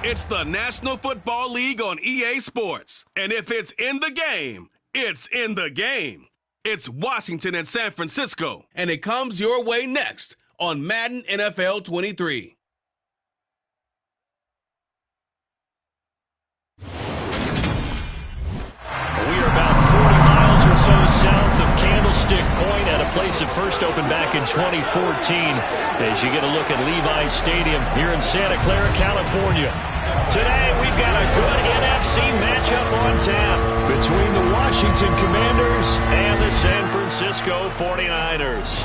It's the National Football League on EA Sports. And if it's in the game, it's in the game. It's Washington and San Francisco, and it comes your way next on Madden NFL 23. We are about 40 miles or so south of Candlestick Point at a place that first opened back in 2014 as you get a look at Levi's Stadium here in Santa Clara, California. Today we've got a good NFC matchup on tap between the Washington Commanders and the San Francisco 49ers.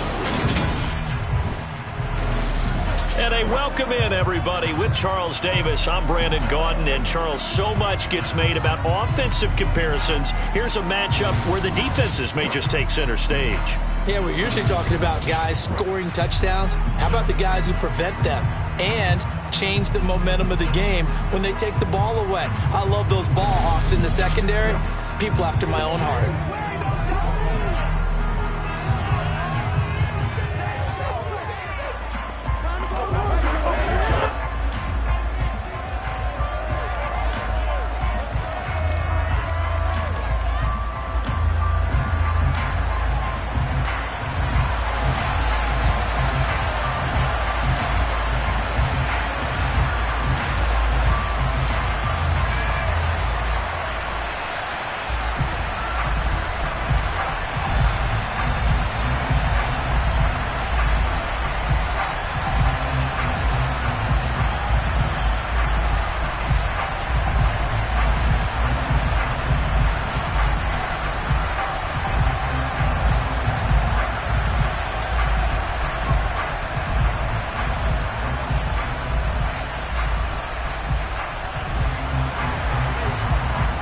And a welcome in, everybody, with Charles Davis. I'm Brandon Gaudin, and Charles, so much gets made about offensive comparisons. Here's a matchup where the defenses may just take center stage. Yeah, we're usually talking about guys scoring touchdowns. How about the guys who prevent them and change the momentum of the game when they take the ball away? I love those ball hawks in the secondary. People after my own heart.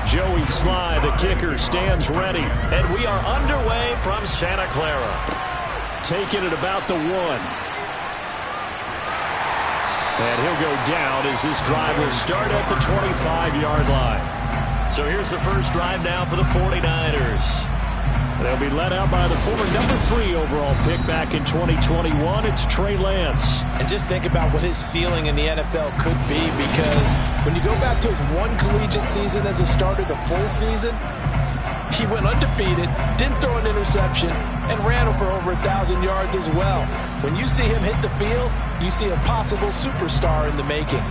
Joey Sly, the kicker, stands ready. And we are underway from Santa Clara. Taking it about the 1. And he'll go down as this drive will start at the 25-yard line. So here's the first drive now for the 49ers. They'll be led out by the former number 3 overall pick back in 2021. It's Trey Lance. And just think about what his ceiling in the NFL could be, because when you go back to his one collegiate season as a starter, the full season, he went undefeated, didn't throw an interception, and ran for over 1,000 yards as well. When you see him hit the field, you see a possible superstar in the making.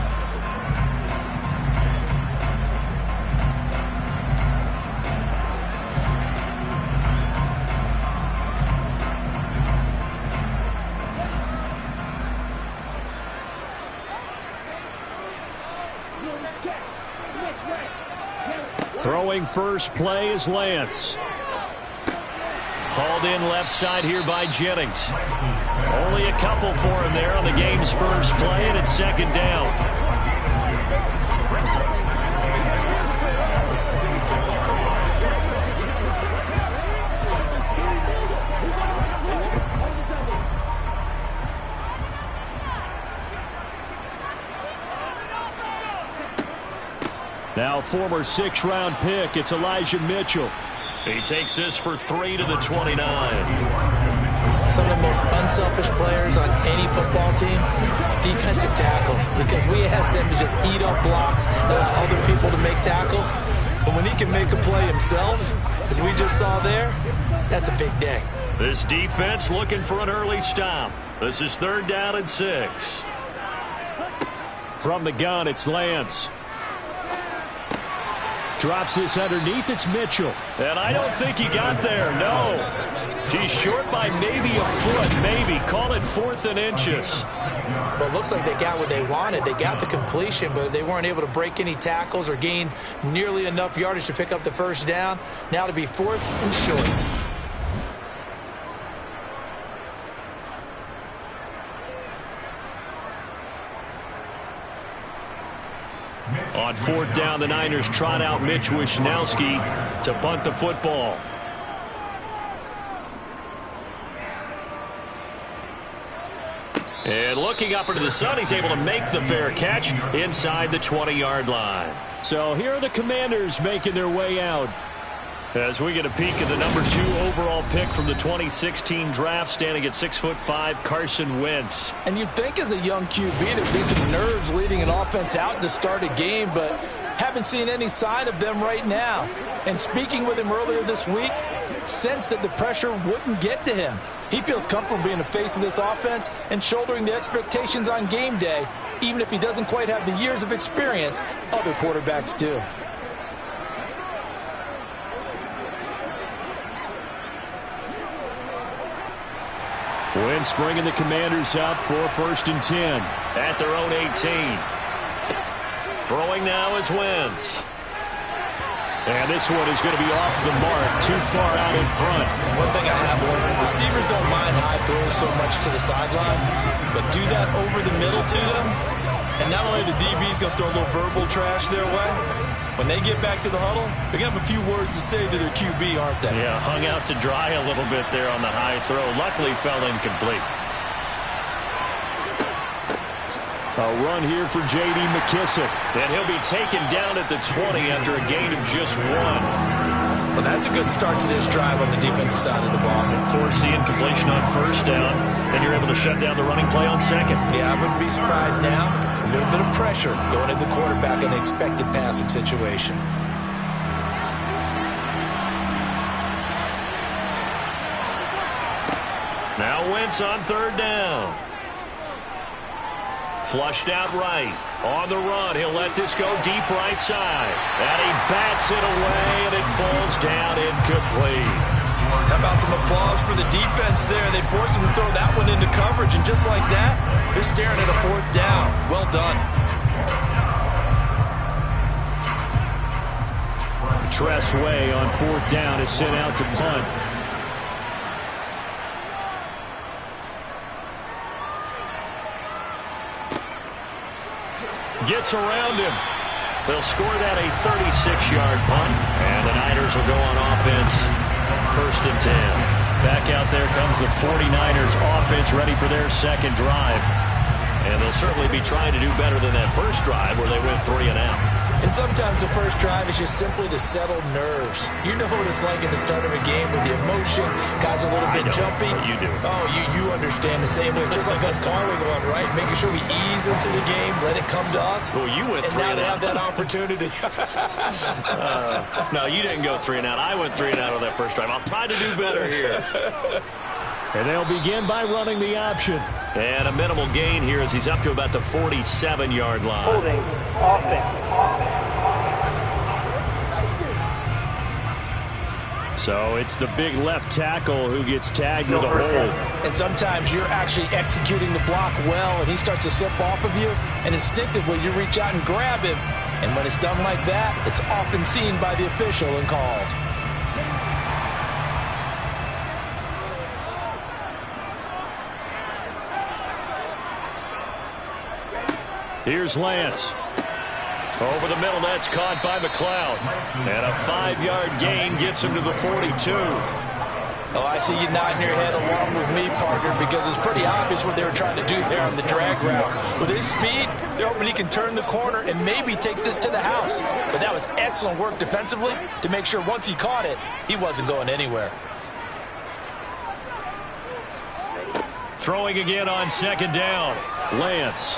Throwing first play is Lance. Hauled in left side here by Jennings. Only a couple for him there on the game's first play, and it's second down. Now former 6th-round pick, it's Elijah Mitchell. He takes this for 3 to the 29. Some of the most unselfish players on any football team, defensive tackles, because we ask them to just eat up blocks and allow other people to make tackles. But when he can make a play himself, as we just saw there, that's a big day. This defense looking for an early stop. This is 3rd down and 6. From the gun, it's Lance. Drops this underneath, it's Mitchell. And I don't think he got there, no. He's short by maybe a foot, maybe. Call it 4th and inches. Well, it looks like they got what they wanted. They got the completion, but they weren't able to break any tackles or gain nearly enough yardage to pick up the first down. Now to be 4th and short. On 4th down, the Niners trot out Mitch Wishnowski to punt the football. And looking up into the sun, he's able to make the fair catch inside the 20-yard line. So here are the Commanders making their way out. As we get a peek at the number 2 overall pick from the 2016 draft, standing at 6'5", Carson Wentz. And you'd think as a young QB there'd be some nerves leading an offense out to start a game, but haven't seen any sign of them right now. And speaking with him earlier this week, sensed that the pressure wouldn't get to him. He feels comfortable being the face of this offense and shouldering the expectations on game day, even if he doesn't quite have the years of experience other quarterbacks do. Wentz bringing the Commanders up for 1st and 10 at their own 18. Throwing now is Wentz. And this one is going to be off the mark, too far out in front. One thing I have learned, receivers don't mind high throws so much to the sideline, but do that over the middle to them, and not only the DB's going to throw a little verbal trash their way, when they get back to the huddle, they're going to have a few words to say to their QB, aren't they? Yeah, hung out to dry a little bit there on the high throw. Luckily fell incomplete. A run here for J.D. McKissick. And he'll be taken down at the 20 after a gain of just 1. Well, that's a good start to this drive on the defensive side of the ball. Force the incompletion on 1st down. Then you're able to shut down the running play on 2nd. Yeah, I wouldn't be surprised now. A little bit of pressure going at the quarterback in an expected passing situation. Now Wentz on 3rd down. Flushed out right. On the run, he'll let this go deep right side. And he bats it away, and it falls down incomplete. How about some applause for the defense there? They forced him to throw that one into coverage, and just like that, they're staring at a 4th down. Well done. Tress Way on 4th down is sent out to punt. Gets around him. They'll score that a 36-yard punt. And the Niners will go on offense. 1st and 10. Back out there comes the 49ers offense ready for their 2nd drive. And they'll certainly be trying to do better than that 1st drive where they went 3 and out. And sometimes the 1st drive is just simply to settle nerves. You know what it's like at the start of a game with the emotion. Guys are a little bit jumpy. You do. Oh, you understand the same way. It's just like us calling one, right? Making sure we ease into the game, let it come to us. Well, you went 3 and out. And now they have that opportunity. No, you didn't go 3 and out. I went 3 and out on that 1st drive. I'll try to do better here. And they'll begin by running the option. And a minimal gain here as he's up to about the 47-yard line. Holding offense. So it's the big left tackle who gets tagged with a hold. And sometimes you're actually executing the block well, and he starts to slip off of you, and instinctively you reach out and grab him. And when it's done like that, it's often seen by the official and called. Here's Lance. Over the middle, that's caught by McLeod. And a 5-yard gain gets him to the 42. Oh, I see you nodding your head along with me, partner, because it's pretty obvious what they were trying to do there on the drag route. With his speed, they're hoping he can turn the corner and maybe take this to the house. But that was excellent work defensively to make sure once he caught it, he wasn't going anywhere. Throwing again on 2nd down. Lance.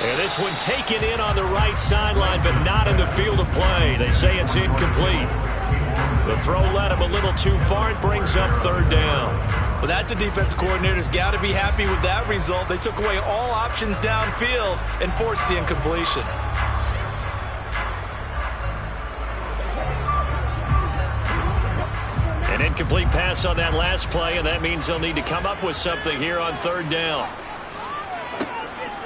And this one taken in on the right sideline, but not in the field of play. They say it's incomplete. The throw led him a little too far. It brings up 3rd down. Well, that's a defensive coordinator's got to be happy with that result. They took away all options downfield and forced the incompletion. An incomplete pass on that last play, and that means they'll need to come up with something here on 3rd down.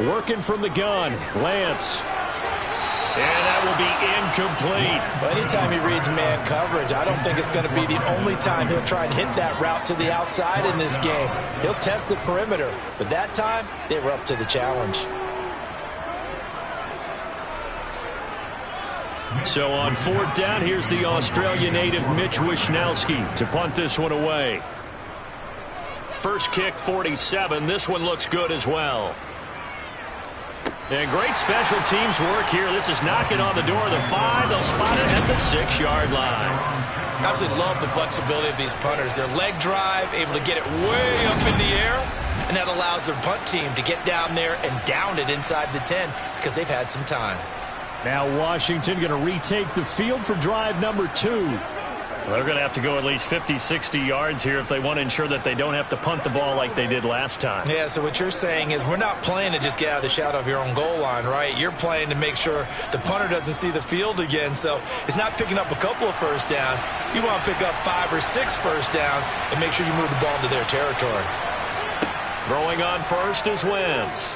Working from the gun, Lance. And that will be incomplete. Well, anytime he reads man coverage, I don't think it's going to be the only time he'll try and hit that route to the outside in this game. He'll test the perimeter, but that time, they were up to the challenge. So on 4th down, here's the Australia native Mitch Wishnowsky to punt this one away. First kick, 47. This one looks good as well. And great special teams work here. This is knocking on the door of the 5. They'll spot it at the 6-yard line. Absolutely love the flexibility of these punters. Their leg drive, able to get it way up in the air, and that allows their punt team to get down there and down it inside the 10 because they've had some time. Now Washington going to retake the field for drive number 2. They're going to have to go at least 50, 60 yards here if they want to ensure that they don't have to punt the ball like they did last time. Yeah, so what you're saying is we're not playing to just get out of the shadow of your own goal line, right? You're playing to make sure the punter doesn't see the field again. So it's not picking up a couple of first downs. You want to pick up 5 or 6 first downs and make sure you move the ball into their territory. Throwing on first is Wentz.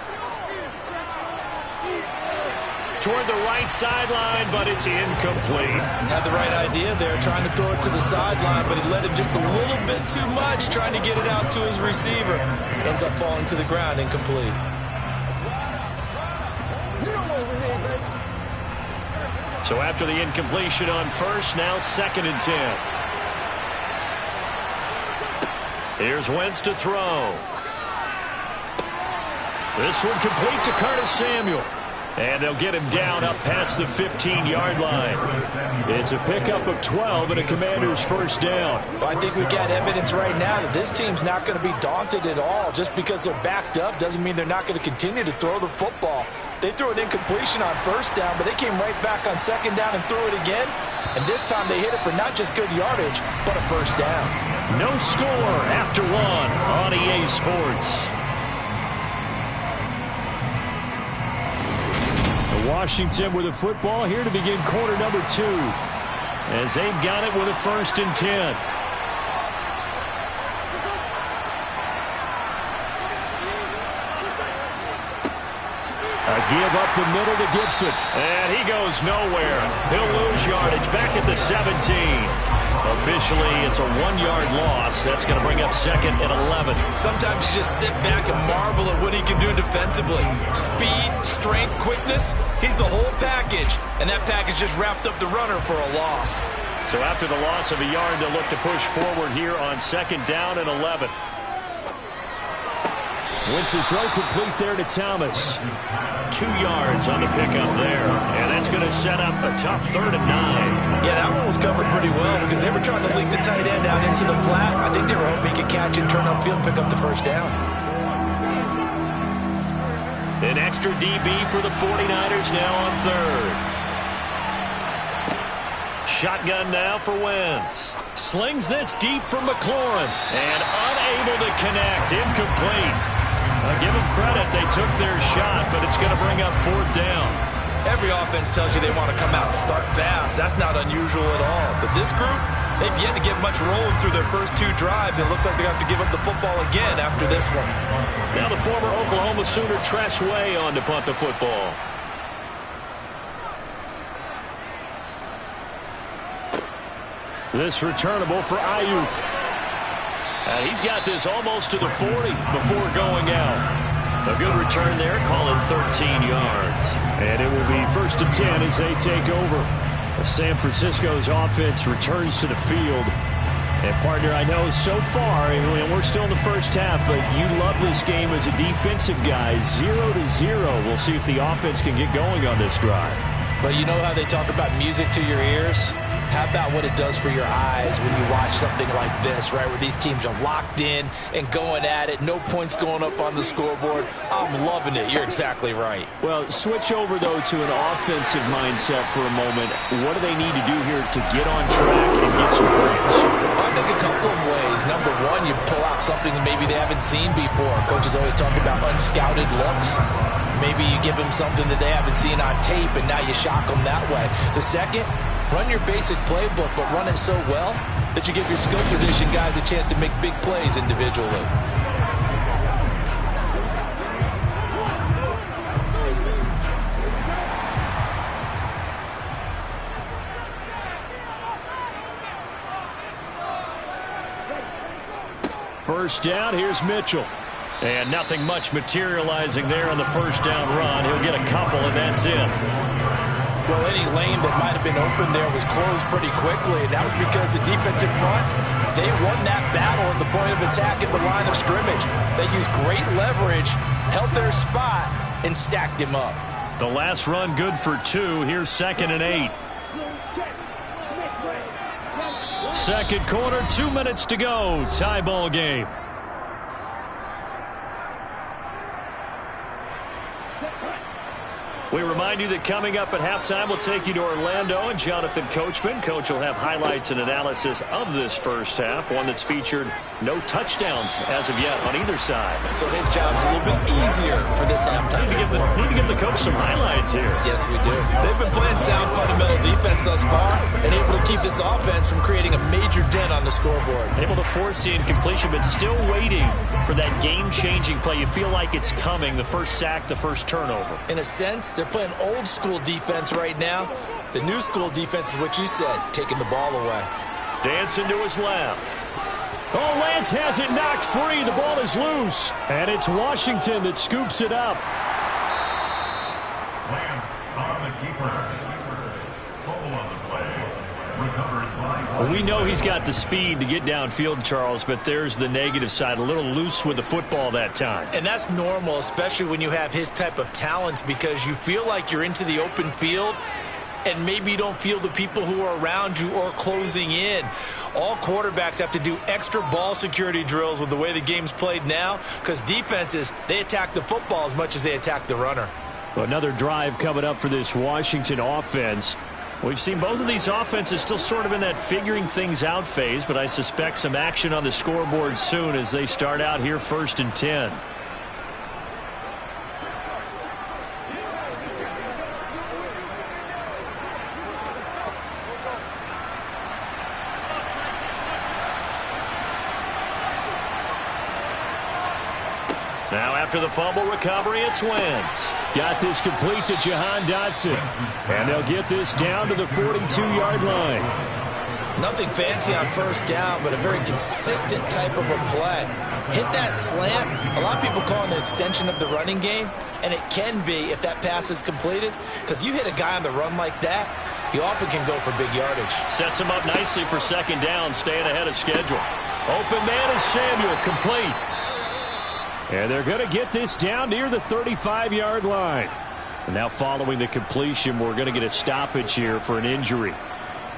Toward the right sideline, but it's incomplete. Had the right idea there, trying to throw it to the sideline, but he let him just a little bit too much, trying to get it out to his receiver. Ends up falling to the ground, incomplete. So after the incompletion on first, now 2nd and 10. Here's Wentz to throw. This one complete to Curtis Samuel. And they'll get him down up past the 15-yard line. It's a pickup of 12 and a Commander's first down. Well, I think we've got evidence right now that this team's not going to be daunted at all. Just because they're backed up doesn't mean they're not going to continue to throw the football. They threw an incompletion on first down, but they came right back on 2nd down and threw it again. And this time they hit it for not just good yardage, but a first down. No score after 1 on EA Sports. Washington with the football here to begin quarter number 2 as they've got it with a 1st and 10. A give up the middle to Gibson, and he goes nowhere. He'll lose yardage back at the 17. Officially, it's a 1-yard loss. That's going to bring up 2nd and 11. Sometimes you just sit back and marvel at what he can do defensively. Speed, strength, quickness, he's the whole package. And that package just wrapped up the runner for a loss. So after the loss of a yard, they'll look to push forward here on 2nd down and 11. Wentz's throw complete there to Thomas. 2 yards on the pickup there. And that's going to set up a tough 3rd and 9. Yeah, that one was covered pretty well because they were trying to leak the tight end out into the flat. I think they were hoping he could catch and turn upfield and pick up the first down. An extra DB for the 49ers now on 3rd. Shotgun now for Wentz. Slings this deep for McLaurin. And unable to connect. Incomplete. Give them credit. They took their shot, but it's going to bring up 4th down. Every offense tells you they want to come out and start fast. That's not unusual at all. But this group, they've yet to get much rolling through their first 2 drives. And it looks like they're going to have to give up the football again after this one. Now the former Oklahoma Sooner Tress Way on to punt the football. This returnable for Ayuk. He's got this almost to the 40 before going out. A good return there, call it 13 yards. And it will be 1st and 10 as they take over. San Francisco's offense returns to the field. And, partner, I know so far, and we're still in the first half, but you love this game as a defensive guy. 0-0. We'll see if the offense can get going on this drive. But you know how they talk about music to your ears? How about what it does for your eyes when you watch something like this, right, where these teams are locked in and going at it, no points going up on the scoreboard? I'm loving it. You're exactly right. Well, switch over, though, to an offensive mindset for a moment. What do they need to do here to get on track and get some points? I think a couple of ways. Number one, you pull out something that maybe they haven't seen before. Coaches always talk about unscouted looks. Maybe you give them something that they haven't seen on tape, and now you shock them that way. The second, run your basic playbook, but run it so well that you give your skill position guys a chance to make big plays individually. First down, here's Mitchell. And nothing much materializing there on the first down run. He'll get a couple, and that's it. Well, any lane that might have been open there was closed pretty quickly, and that was because the defensive front, they won that battle at the point of attack at the line of scrimmage. They used great leverage, held their spot, and stacked him up. The last run good for 2. Here's 2nd and 8. Second quarter, 2 minutes to go. Tie ball game. We remind you that coming up at halftime, we'll take you to Orlando and Jonathan Coachman. Coach will have highlights and analysis of this first half, one that's featured no touchdowns as of yet on either side. So his job's a little bit easier for this halftime. Need to give the coach some highlights here. Yes, we do. They've been playing sound fundamental defense thus far and able to keep this offense from creating a major dent on the scoreboard. Able to force the incompletion, but still waiting for that game-changing play. You feel like it's coming, the first sack, the first turnover. In a sense, they're playing old school defense right now. The new school defense is what you said, taking the ball away. Dancing to his left. Oh, Lance has it knocked free. The ball is loose. And it's Washington that scoops it up. Lance on the keeper. Fumble on the play. Recovered by... Well, we know he's got the speed to get downfield, Charles, but there's the negative side. A little loose with the football that time. And that's normal, especially when you have his type of talents, because you feel like you're into the open field and maybe you don't feel the people who are around you or closing in. All quarterbacks have to do extra ball security drills with the way the game's played now, because defenses, they attack the football as much as they attack the runner. Well, another drive coming up for this Washington offense. We've seen both of these offenses still sort of in that figuring things out phase, but I suspect some action on the scoreboard soon as they start out here 1st and 10. Now after the fumble recovery, it's Wentz. Got this complete to Jahan Dotson. And they'll get this down to the 42-yard line. Nothing fancy on first down, but a very consistent type of a play. Hit that slant. A lot of people call it an extension of the running game, and it can be if that pass is completed, because you hit a guy on the run like that, he often can go for big yardage. Sets him up nicely for 2nd down, staying ahead of schedule. Open man is Samuel, complete. And they're going to get this down near the 35-yard line. And now following the completion, we're going to get a stoppage here for an injury.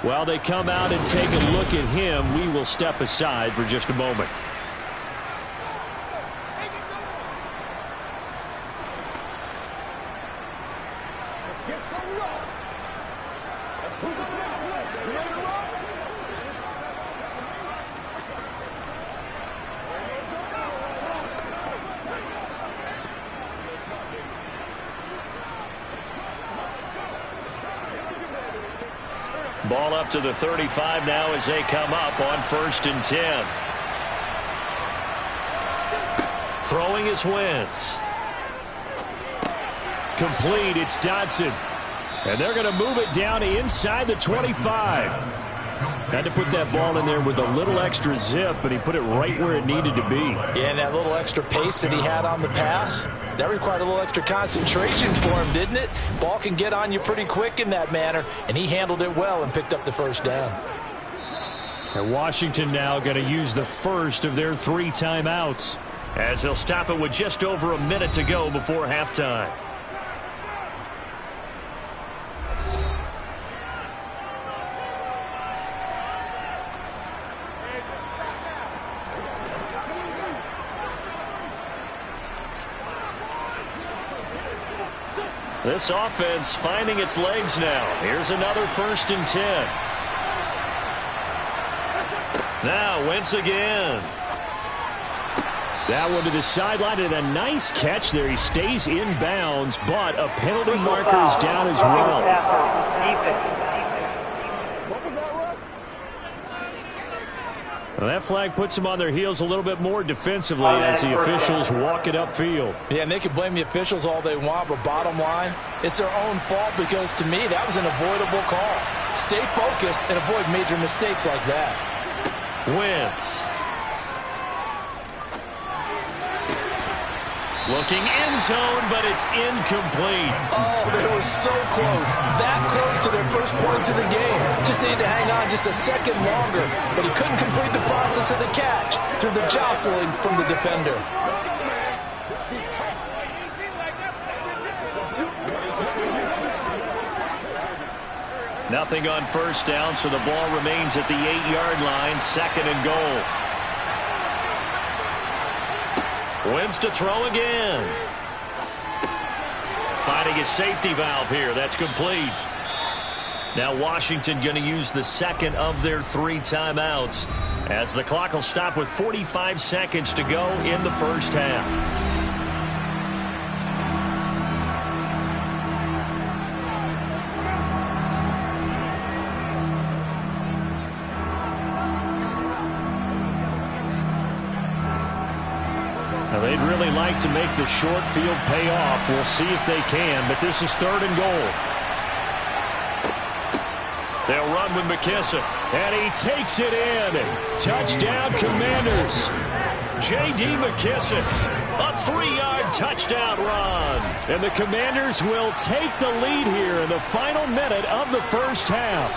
While they come out and take a look at him, we will step aside for just a moment. Ball up to the 35 now as they come up on 1st and 10. Throwing is Wentz. Complete, it's Dotson. And they're going to move it down to inside the 25. Had to put that ball in there with a little extra zip, but he put it right where it needed to be. Yeah, and that little extra pace that he had on the pass, that required a little extra concentration for him, didn't it? Ball can get on you pretty quick in that manner, and he handled it well and picked up the first down. And Washington now going to use the first of their 3 timeouts, as they'll stop it with just over a minute to go before halftime. This offense finding its legs now. Here's another 1st and 10. Now Wentz again. That one to the sideline, and a nice catch there. He stays in bounds, but a penalty marker is down as well. Well, that flag puts them on their heels a little bit more defensively as the officials walk it upfield. Yeah, and they can blame the officials all they want, but bottom line, it's their own fault, because to me, that was an avoidable call. Stay focused and avoid major mistakes like that. Wentz. Looking end zone, but it's incomplete. Oh, they were so close. That close to their first points of the game. Just needed to hang on just a second longer, but he couldn't complete the process of the catch through the jostling from the defender. Nothing on first down, so the ball remains at the 8-yard line, 2nd and goal. Wins to throw again. Finding a safety valve here. That's complete. Now Washington going to use the second of their 3 timeouts as the clock will stop with 45 seconds to go in the first half. Now they'd really like to make the short field pay off. We'll see if they can, but this is 3rd and goal. They'll run with McKissick, and he takes it in. Touchdown, Commanders. J.D. McKissick, a 3-yard touchdown run. And the Commanders will take the lead here in the final minute of the first half.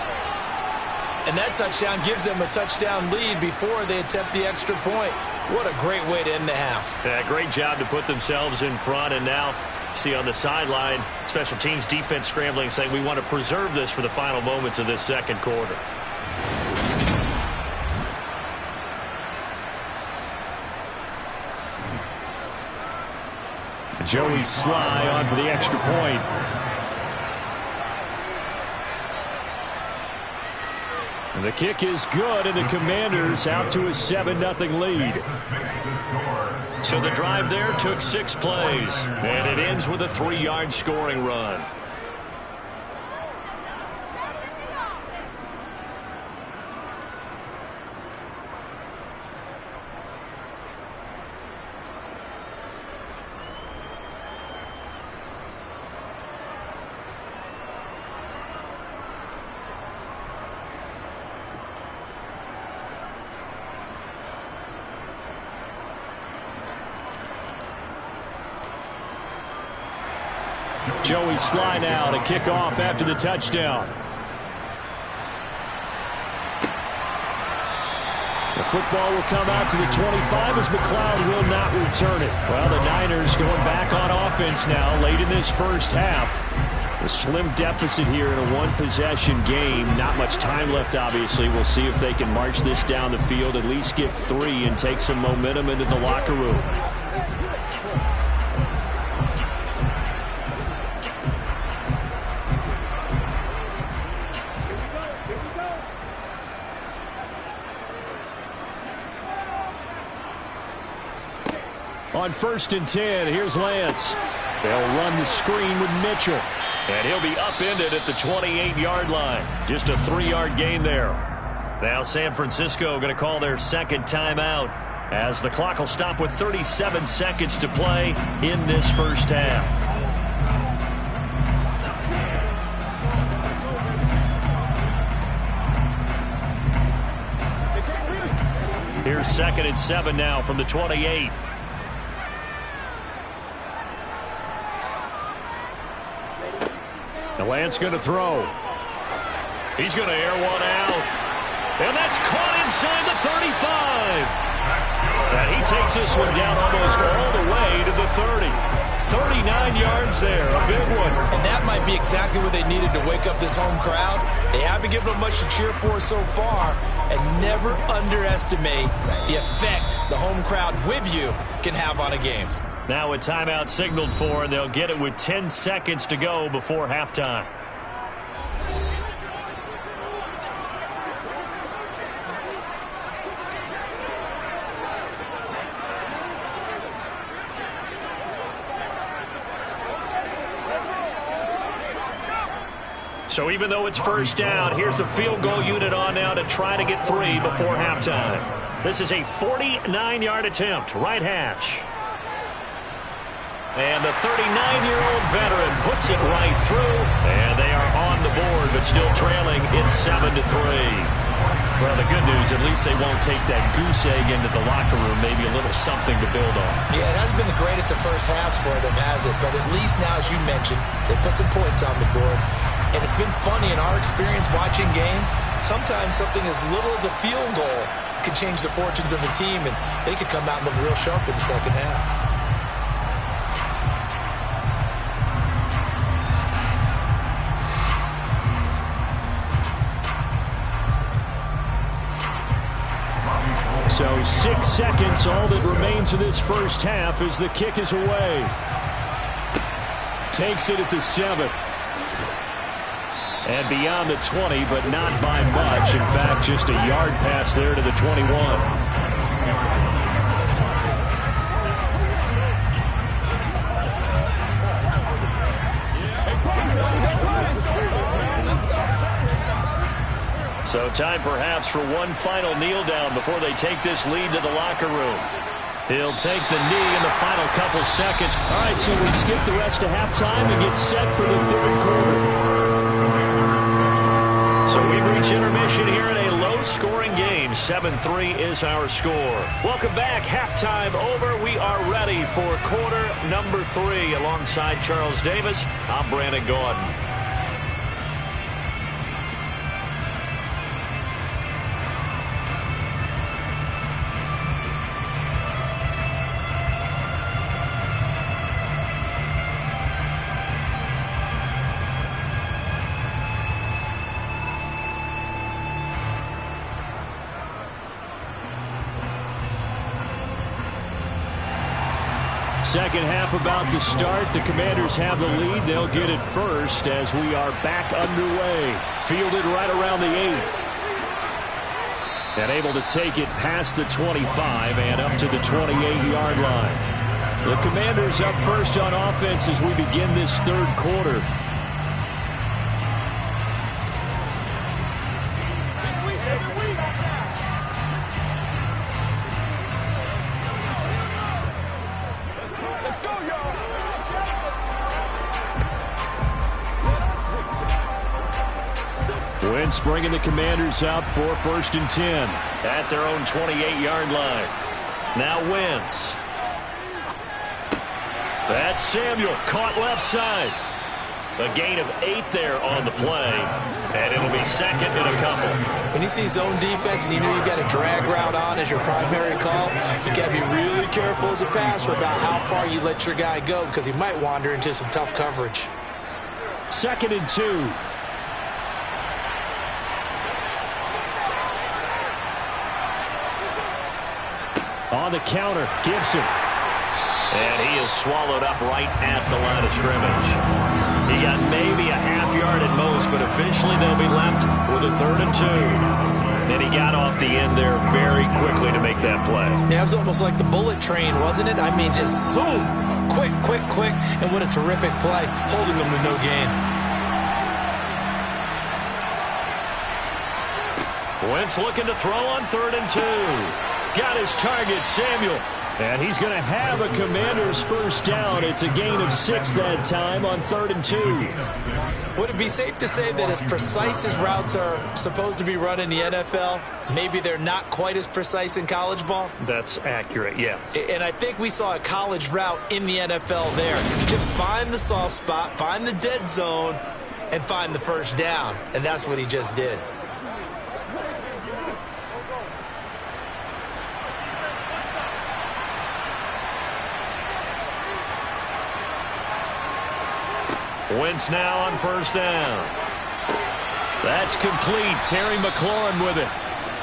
And that touchdown gives them a touchdown lead before they attempt the extra point. What a great way to end the half. Yeah, great job to put themselves in front, and now see on the sideline, special teams defense scrambling, saying we want to preserve this for the final moments of this second quarter. Joey Sly on for the extra point. And the kick is good, and the Commanders out to a 7-0 lead. So the drive there took 6 plays, and it ends with a 3-yard scoring run. Joey Sly now to kick off after the touchdown. The football will come out to the 25 as McLeod will not return it. Well, the Niners going back on offense now late in this first half. A slim deficit here in a one-possession game. Not much time left, obviously. We'll see if they can march this down the field, at least get 3 and take some momentum into the locker room. On 1st and 10, here's Lance. They'll run the screen with Mitchell. And he'll be upended at the 28-yard line. Just a 3-yard gain there. Now San Francisco going to call their second timeout as the clock will stop with 37 seconds to play in this first half. Here's 2nd and 7 now from the 28. The Lance going to throw. He's going to air one out. And that's caught inside the 35. And he takes this one down almost all the way to the 30. 39 yards there. A big one. And that might be exactly what they needed to wake up this home crowd. They haven't given them much to cheer for so far. And never underestimate the effect the home crowd with you can have on a game. Now a timeout signaled for, and they'll get it with 10 seconds to go before halftime. So even though it's first down, here's the field goal unit on now to try to get 3 before halftime. This is a 49-yard attempt, right hash. And the 39-year-old veteran puts it right through, and they are on the board, but still trailing. It's 7-3. Well, the good news, at least they won't take that goose egg into the locker room. Maybe a little something to build on. Yeah, it hasn't been the greatest of first halves for them, has it? But at least now, as you mentioned, they put some points on the board. And it's been funny in our experience watching games. Sometimes something as little as a field goal can change the fortunes of the team, and they could come out and look real sharp in the second half. So 6 seconds, all that remains of this first half as the kick is away. Takes it at the 7. And beyond the 20, but not by much. In fact, just a yard pass there to the 21. So time perhaps for one final kneel down before they take this lead to the locker room. He'll take the knee in the final couple seconds. All right, so we skip the rest of halftime and get set for the third quarter. So we've reached intermission here in a low-scoring game. 7-3 is our score. Welcome back. Halftime over. We are ready for quarter number 3. Alongside Charles Davis, I'm Brandon Gordon. Second half about to start. The Commanders have the lead. They'll get it first as we are back underway. Fielded right around the 8. And able to take it past the 25 and up to the 28-yard line. The Commanders up first on offense as we begin this third quarter. Wentz bringing the Commanders up for 1st and 10 at their own 28-yard line. Now Wentz. That's Samuel, caught left side. A gain of 8 there on the play, and it'll be second and a couple. When you see zone defense and you know you got a drag route on as your primary call, you got to be really careful as a passer about how far you let your guy go because he might wander into some tough coverage. 2nd and 2. On the counter, Gibson. And he is swallowed up right at the line of scrimmage. He got maybe a half yard at most, but officially they'll be left with a 3rd and 2. And he got off the end there very quickly to make that play. Yeah, it was almost like the bullet train, wasn't it? I mean, just zoom, quick, quick, quick. And what a terrific play, holding them to no gain. Wentz looking to throw on 3rd and 2. Got his target, Samuel. And he's going to have a Commander's first down. It's a gain of 6 that time on 3rd and 2. Would it be safe to say that as precise as routes are supposed to be run in the NFL, maybe they're not quite as precise in college ball? That's accurate, yeah. And I think we saw a college route in the NFL there. Just find the soft spot, find the dead zone, and find the first down. And that's what he just did. Wentz now on 1st down. That's complete. Terry McLaurin with it.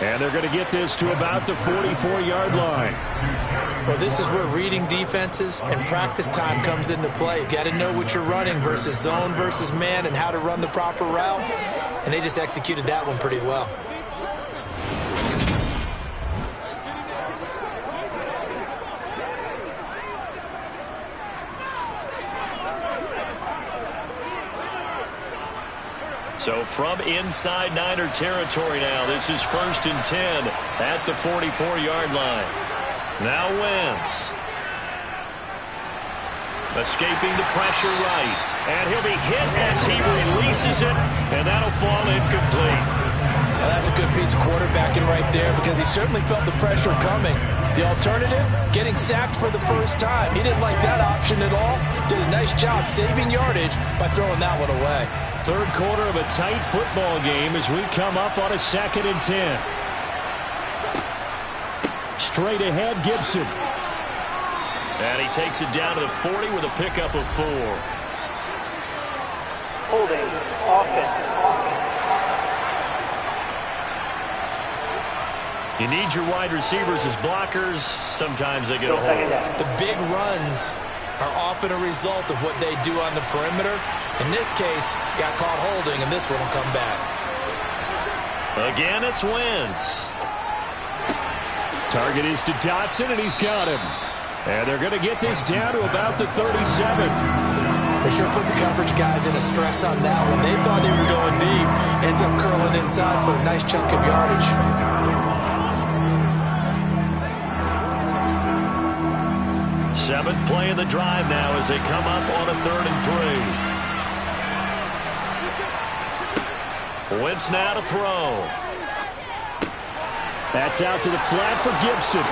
And they're going to get this to about the 44-yard line. Well, this is where reading defenses and practice time comes into play. You've got to know what you're running versus zone versus man and how to run the proper route. And they just executed that one pretty well. So from inside Niner territory now, this is 1st and 10 at the 44-yard line. Now Wentz. Escaping the pressure right. And he'll be hit as he releases it, and that'll fall incomplete. Well, that's a good piece of quarterbacking right there because he certainly felt the pressure coming. The alternative, getting sacked for the first time. He didn't like that option at all. Did a nice job saving yardage by throwing that one away. Third quarter of a tight football game as we come up on a 2nd and 10. Straight ahead, Gibson. And he takes it down to the 40 with a pickup of 4. Holding, offense. You need your wide receivers as blockers. Sometimes they get a hold. The big runs are often a result of what they do on the perimeter. In this case, got caught holding, and this one will come back. Again, it's Wentz. Target is to Dotson, and he's got him. And they're going to get this down to about the 37. They sure put the coverage guys in a stress on that one. They thought they were going deep. Ends up curling inside for a nice chunk of yardage. Seventh play of the drive now as they come up on a 3rd and 3. Wentz now to throw. That's out to the flat for Gibson.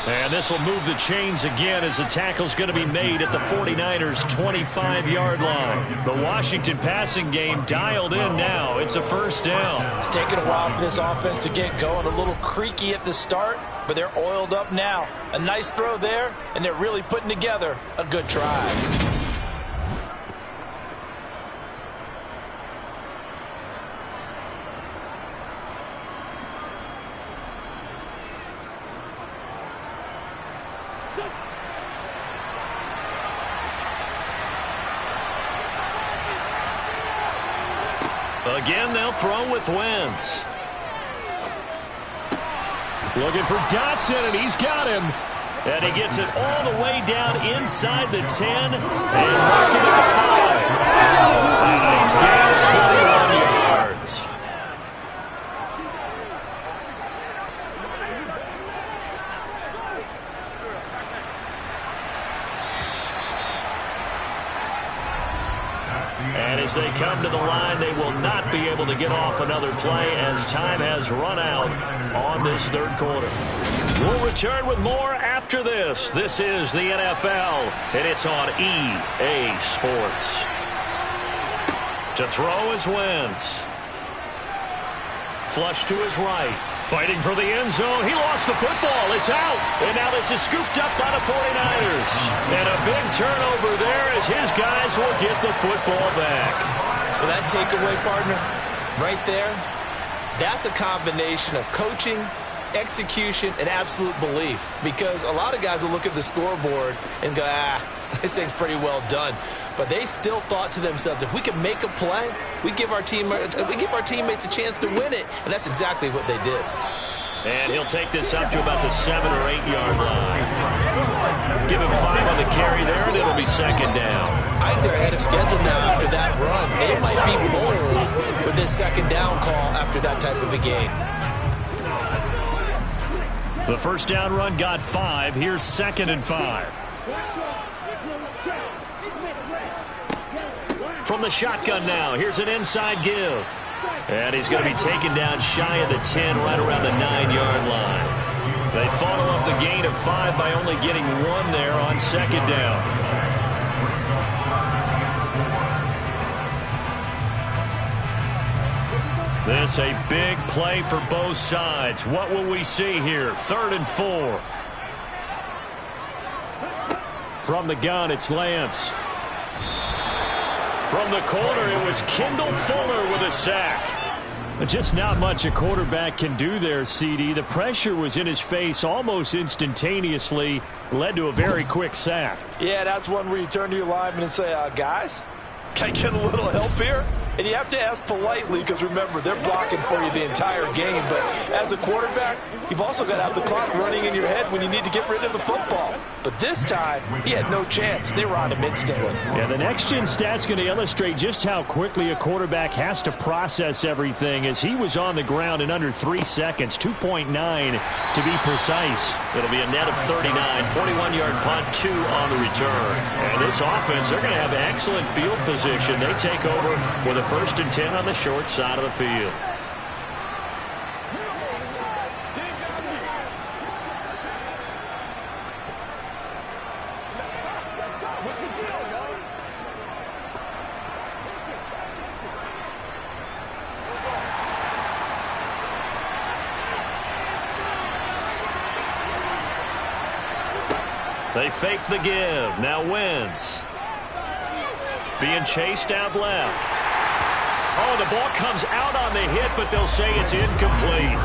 And this will move the chains again as the tackle's going to be made at the 49ers' 25-yard line. The Washington passing game dialed in now. It's a first down. It's taken a while for this offense to get going. A little creaky at the start, but they're oiled up now. A nice throw there, and they're really putting together a good drive. Again, they'll throw with Wentz. Looking for Dotson, and he's got him. And he gets it all the way down inside the 10 and marking at the 5. A nice gain of 21 yards. And as they come to the line, they will not be able to get off another play as time has run out on this 3rd quarter. We'll return with more after this. This is the NFL, and it's on EA Sports. To throw is Wentz. Flush to his right. Fighting for the end zone. He lost the football. It's out. And now this is scooped up by the 49ers. And a big turnover there as his guys will get the football back. Well, that takeaway, partner, right there, that's a combination of coaching, execution, and absolute belief. Because a lot of guys will look at the scoreboard and go, this thing's pretty well done. But they still thought to themselves, if we can make a play, we give our teammates a chance to win it. And that's exactly what they did. And he'll take this up to about the 7 or 8 yard line. Give him 5 on the carry there, and it'll be 2nd down. I think they're ahead of schedule now after that run. They might be bold with this 2nd down call after that type of a game. The first down run got 5. Here's 2nd and 5. From the shotgun now, here's an inside give. And he's going to be taken down shy of the 10, right around the 9-yard line. They follow up the gain of 5 by only getting 1 there on 2nd down. This a big play for both sides. What will we see here? 3rd and 4. From the gun, it's Lance. From the corner, it was Kendall Fuller with a sack. Just not much a quarterback can do there, CD. The pressure was in his face almost instantaneously, led to a very quick sack. Yeah, that's one where you turn to your lineman and say, guys, can I get a little help here? And you have to ask politely because, remember, they're blocking for you the entire game. But as a quarterback, you've also got to have the clock running in your head when you need to get rid of the football. But this time, he had no chance. They were on him instantly. Yeah, the next-gen stat's going to illustrate just how quickly a quarterback has to process everything as he was on the ground in under 3 seconds, 2.9 to be precise. It'll be a net of 39, 41-yard punt, 2 on the return. And this offense, they're going to have excellent field position. They take over with a 1st and 10 on the short side of the field. They fake the give. Now Wentz. Being chased out left. Oh, the ball comes out on the hit, but they'll say it's incomplete.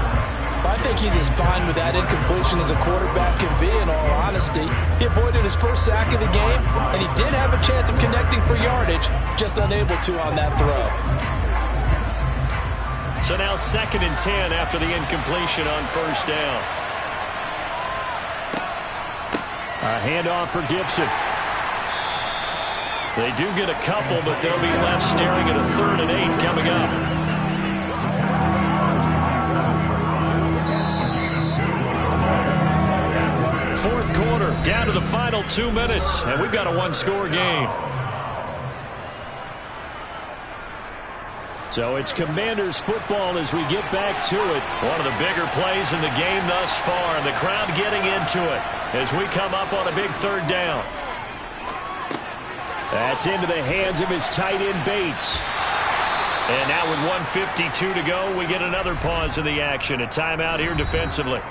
Well, I think he's as fine with that incompletion as a quarterback can be, in all honesty. He avoided his first sack of the game, and he did have a chance of connecting for yardage, just unable to on that throw. So now 2nd and 10 after the incompletion on first down. A handoff for Gibson. They do get a couple, but they'll be left staring at a 3rd and 8 coming up. Fourth quarter, down to the final 2 minutes, and we've got a one-score game. So it's Commanders football as we get back to it. One of the bigger plays in the game thus far, and the crowd getting into it as we come up on a big 3rd down. That's into the hands of his tight end, Bates. And now with 1:52 to go, we get another pause in the action. A timeout here defensively.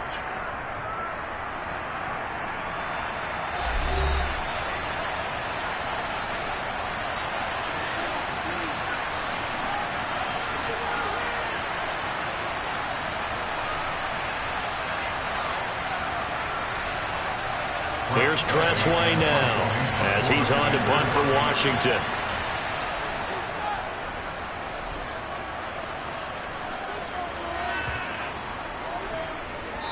Here's Tressway now as he's on to punt for Washington.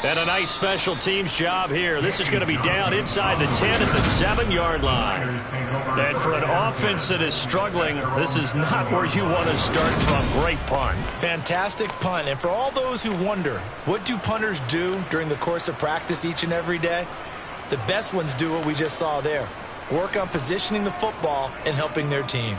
And a nice special teams job here. This is going to be down inside the 10 at the 7-yard line. And for an offense that is struggling, this is not where you want to start from. Great punt. Fantastic punt. And for all those who wonder, what do punters do during the course of practice each and every day? The best ones do what we just saw there. Work on positioning the football and helping their team.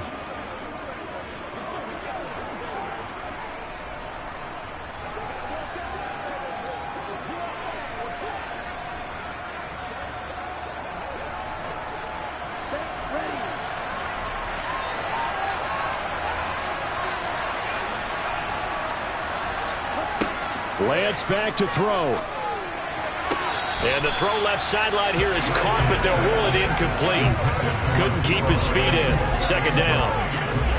Lance back to throw. And the throw left sideline here is caught, but they'll rule it incomplete. Couldn't keep his feet in. 2nd down.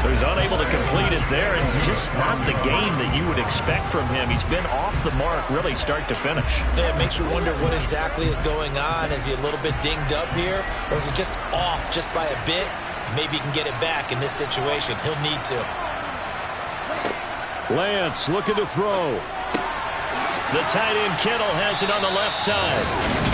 So he's unable to complete it there, and just not the game that you would expect from him. He's been off the mark really start to finish. Yeah, it makes you wonder what exactly is going on. Is he a little bit dinged up here, or is it just off just by a bit? Maybe he can get it back in this situation. He'll need to. Lance looking to throw. The tight end Kittle has it on the left side.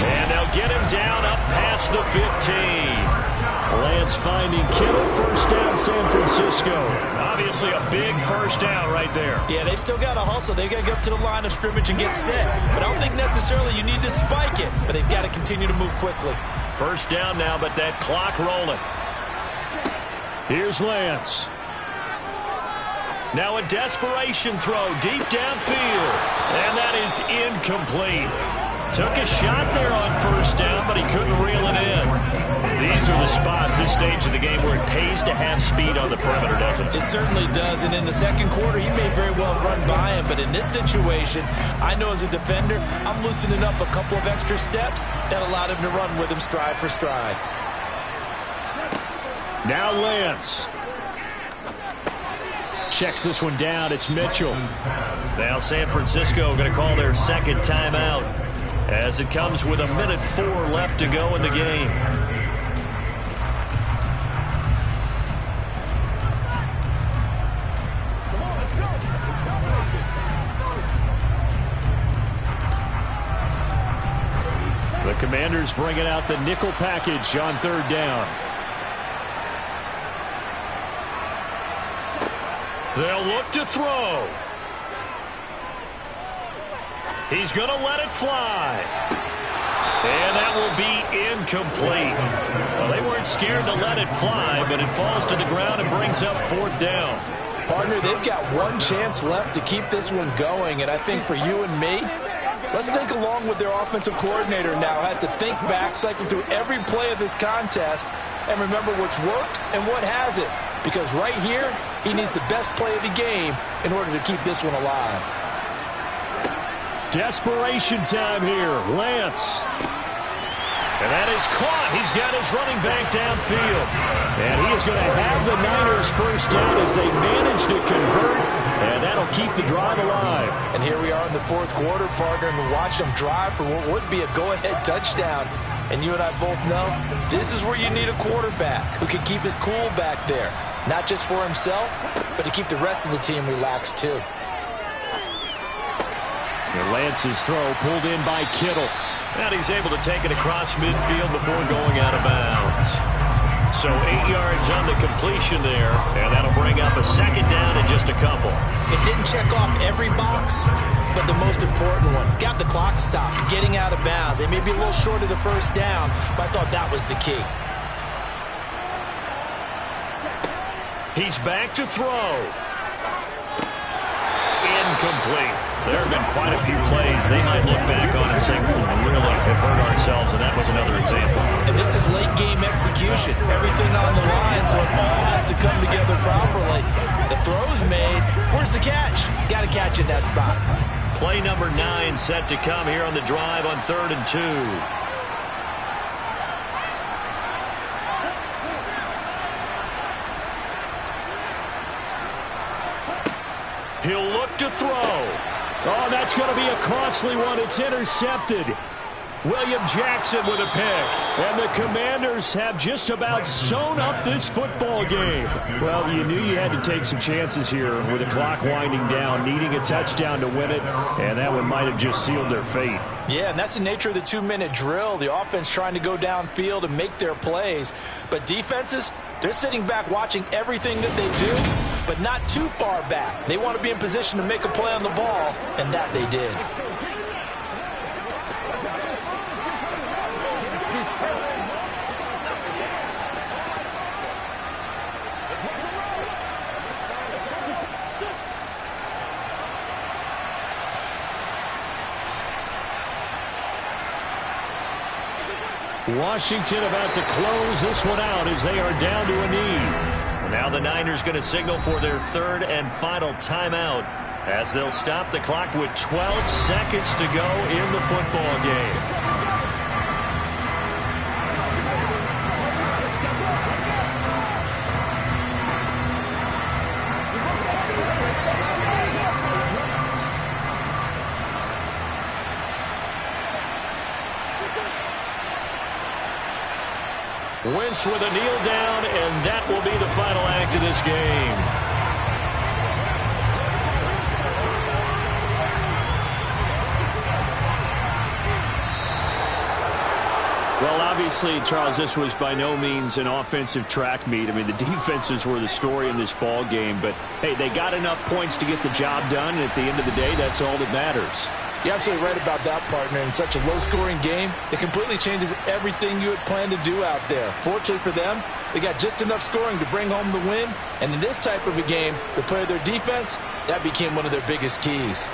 And they'll get him down up past the 15. Lance finding Kittle, 1st down San Francisco. Obviously a big 1st down right there. Yeah, they still got to hustle. They got to get up to the line of scrimmage and get set. But I don't think necessarily you need to spike it. But they've got to continue to move quickly. 1st down now, but that clock rolling. Here's Lance. Now a desperation throw deep downfield. And that is incomplete. Took a shot there on 1st down, but he couldn't reel it in. These are the spots, this stage of the game, where it pays to have speed on the perimeter, doesn't it? It certainly does. And in the 2nd quarter, he may very well run by him. But in this situation, I know as a defender, I'm loosening up a couple of extra steps that allowed him to run with him stride for stride. Now Lance. Checks this one down. It's Mitchell. Now San Francisco going to call their 2nd timeout as it comes with 1:04 left to go in the game. The Commanders bringing out the nickel package on 3rd down. They'll look to throw. He's going to let it fly. And that will be incomplete. Well, they weren't scared to let it fly, but it falls to the ground and brings up 4th down. Partner, they've got one chance left to keep this one going, and I think for you and me, let's think along with their offensive coordinator now. Has to think back, cycle through every play of this contest, and remember what's worked and what hasn't. Because right here, he needs the best play of the game in order to keep this one alive. Desperation time here. Lance. And that is caught. He's got his running back downfield. And he is going to have the Niners 1st down as they manage to convert And that'll keep the drive alive. And here we are in the fourth quarter, partner, and watch them drive for what would be a go-ahead touchdown. And you and I both know this is where you need a quarterback who can keep his cool back there. Not just for himself, but to keep the rest of the team relaxed too. And Lance's throw pulled in by Kittle. And he's able to take it across midfield before going out of bounds. So 8 yards on the completion there, and that'll bring up a second down in just a couple. It didn't check off every box, but the most important one. Got the clock stopped, getting out of bounds. They may be a little short of the first down, but I thought that was the key. He's back to throw. Incomplete. There have been quite a few plays they might look back on and say, we really have hurt ourselves, and that was another example. And this is late-game execution. Everything on the line, so it all has to come together properly. The throw's made. Where's the catch? Got to catch in that spot. Play number 9 set to come here on the drive on 3rd and 2. He'll look to throw. Oh, that's going to be a costly one. It's intercepted. William Jackson with a pick. And the Commanders have just about sewn up this football game. Well, you knew you had to take some chances here with the clock winding down, needing a touchdown to win it, and that one might have just sealed their fate. Yeah, and that's the nature of the 2-minute drill. The offense trying to go downfield and make their plays. But defenses, they're sitting back watching everything that they do, but not too far back. They want to be in position to make a play on the ball, and that they did. Washington about to close this one out as they are down to a knee. Now the Niners going to signal for their 3rd and final timeout as they'll stop the clock with 12 seconds to go in the football game. Wentz with a kneel down, and that will be the final act of this game. Well, obviously, Charles, this was by no means an offensive track meet. I mean, the defenses were the story in this ball game, but, hey, they got enough points to get the job done, and at the end of the day, that's all that matters. You're absolutely right about that, partner. In such a low-scoring game, it completely changes everything you had planned to do out there. Fortunately for them, they got just enough scoring to bring home the win. And in this type of a game, the play of their defense, that became one of their biggest keys.